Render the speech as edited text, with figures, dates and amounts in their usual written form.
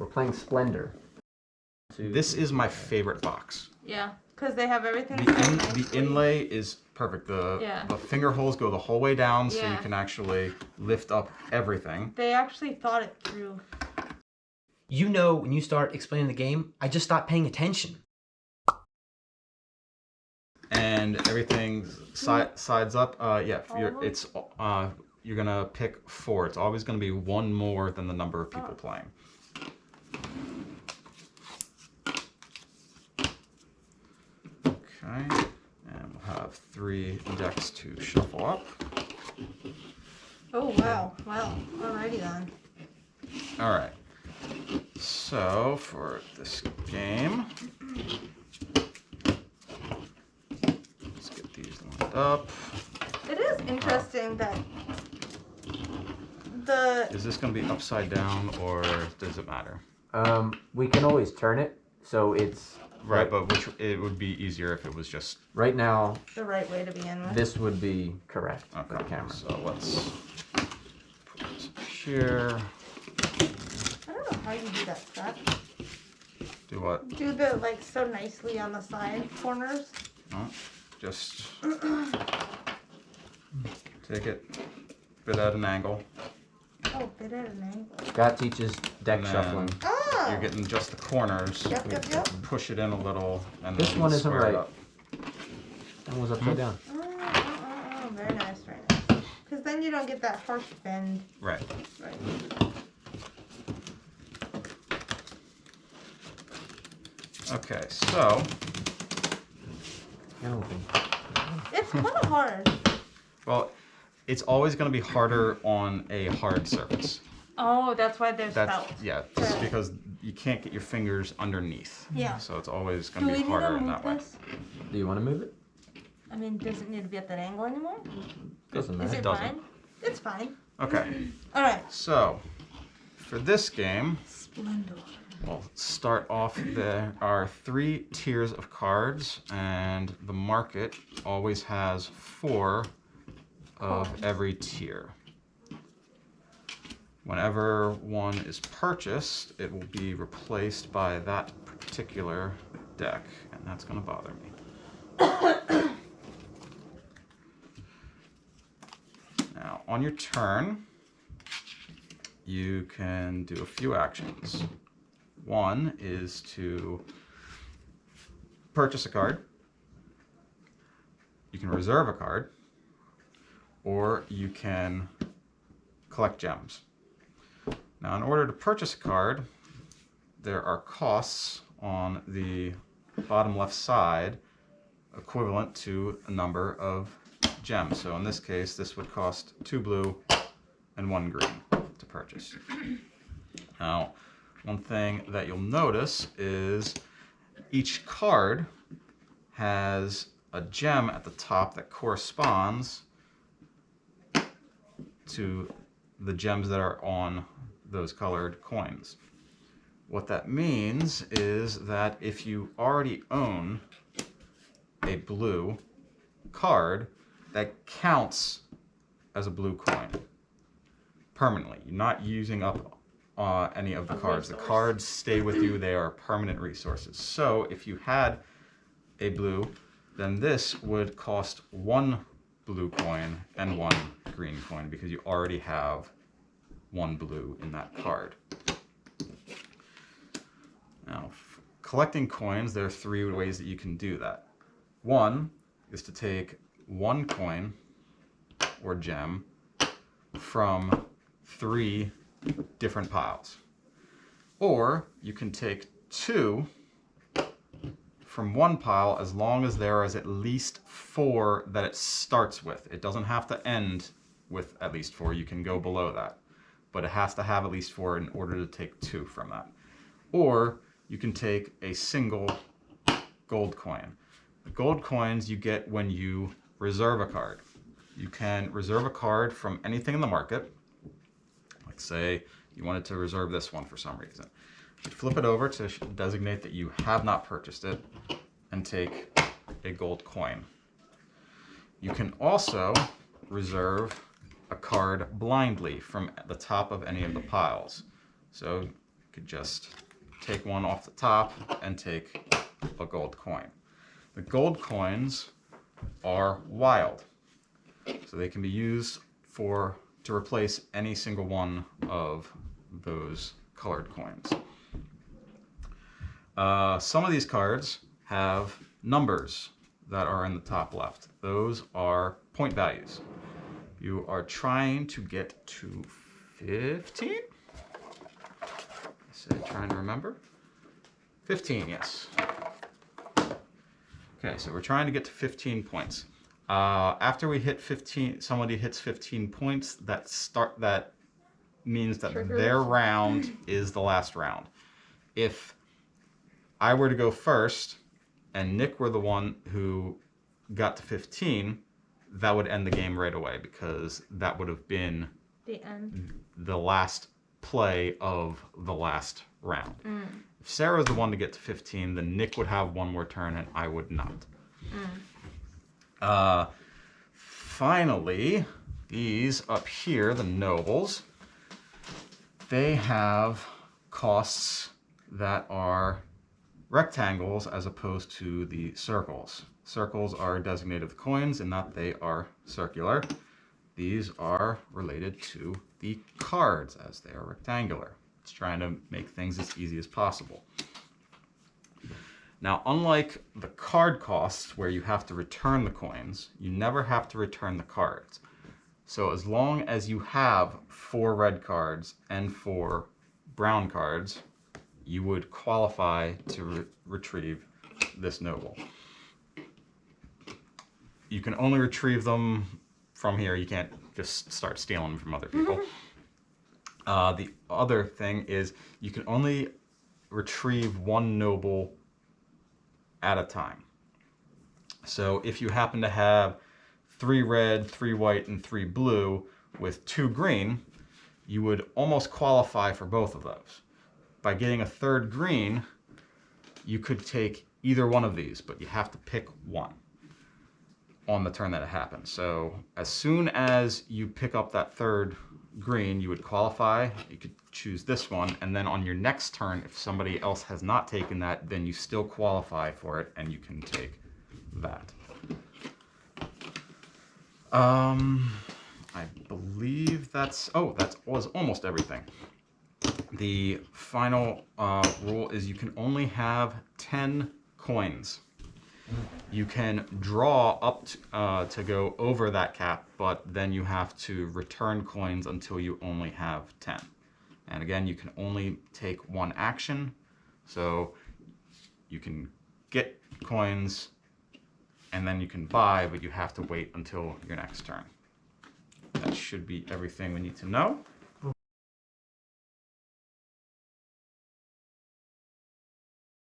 We're playing Splendor. This is my favorite box. Yeah, because they have everything. The inlay is perfect. The finger holes go the whole way down, so you can actually lift up everything. They actually thought it through. You know, when you start explaining the game, I just stopped paying attention. And everything sides up. You're gonna pick 4. It's always gonna be one more than the number of people playing. Okay, and we'll have 3 decks to shuffle up. Oh wow! Well, alrighty then. All right. So for this game, let's get these lined up. It is interesting that Is this going to be upside down, or does it matter? We can always turn it, so it's... Right, but it would be easier if it was just... Right now... The right way to begin with. This would be correct for the camera. So let's put this up here. I don't know how you do that, Scott. Do what? Do the, like, so nicely on the side corners. No, just take it a bit at an angle. Oh, bit at an angle. Scott teaches deck shuffling. Oh! You're getting just the corners. Yep. Push it in a little, and this then one isn't square it right. up. That one's upside down. Very nice, very nice. Because then you don't get that harsh bend. Right. Okay, so... It's kind of hard. Well, it's always going to be harder on a hard surface. Oh, that's why there's felt. Yeah, just because you can't get your fingers underneath. Yeah. So it's always going to be harder in that way. Do you want to move it? I mean, does it need to be at that angle anymore? Doesn't matter. Is it fine? It's fine. Okay. All right. So, for this game, Splendor. we'll start off. There are 3 tiers of cards, and the market always has 4 of every tier. Whenever one is purchased, it will be replaced by that particular deck, and that's going to bother me. Now, on your turn, you can do a few actions. One is to purchase a card. You can reserve a card, or you can collect gems. Now, in order to purchase a card, there are costs on the bottom left side equivalent to a number of gems. So in this case, this would cost 2 blue and 1 green to purchase. Now, one thing that you'll notice is each card has a gem at the top that corresponds to the gems that are on those colored coins. What that means is that if you already own a blue card, that counts as a blue coin permanently. You're not using up any of the cards. The cards stay with you. They are permanent resources. So if you had a blue, then this would cost 1 blue coin and 1 green coin because you already have 1 blue in that card. Now, collecting coins, there are 3 ways that you can do that. One is to take 1 coin or gem from 3 different piles. Or you can take 2 from 1 pile as long as there is at least 4 that it starts with. It doesn't have to end with at least 4. You can go below that. But it has to have at least 4 in order to take 2 from that. Or you can take a single gold coin. The gold coins you get when you reserve a card. You can reserve a card from anything in the market. Like say you wanted to reserve this one for some reason. You flip it over to designate that you have not purchased it and take a gold coin. You can also reserve a card blindly from the top of any of the piles. So could just take one off the top and take a gold coin. The gold coins are wild, so they can be used to replace any single one of those colored coins. Some of these cards have numbers that are in the top left. Those are point values. You are trying to get to 15? I said trying to remember. 15, yes. Okay, so we're trying to get to 15 points. After we hit 15, somebody hits 15 points, that means that their round is the last round. If I were to go first and Nick were the one who got to 15, that would end the game right away because that would have been The end. the last play of the last round. If Sarah was the one to get to 15, then Nick would have one more turn and I would not. Finally, these up here, the nobles, they have costs that are rectangles as opposed to the circles. Circles are designated with coins in that they are circular. These are related to the cards as they are rectangular. It's trying to make things as easy as possible. Now, unlike the card costs where you have to return the coins, you never have to return the cards. So as long as you have 4 red cards and 4 brown cards, you would qualify to retrieve this noble. You can only retrieve them from here. You can't just start stealing from other people. The other thing is you can only retrieve one noble at a time. So if you happen to have 3 red, 3 white, and 3 blue with 2 green, you would almost qualify for both of those. By getting a 3rd green, you could take either one of these, but you have to pick one on the turn that it happens. So as soon as you pick up that 3rd green, you would qualify. You could choose this one, and then on your next turn, if somebody else has not taken that, then you still qualify for it, and you can take that. I believe that was almost everything. The final rule is you can only have 10 coins. You can draw up to go over that cap, but then you have to return coins until you only have 10. And again, you can only take one action. So you can get coins and then you can buy, but you have to wait until your next turn. That should be everything we need to know.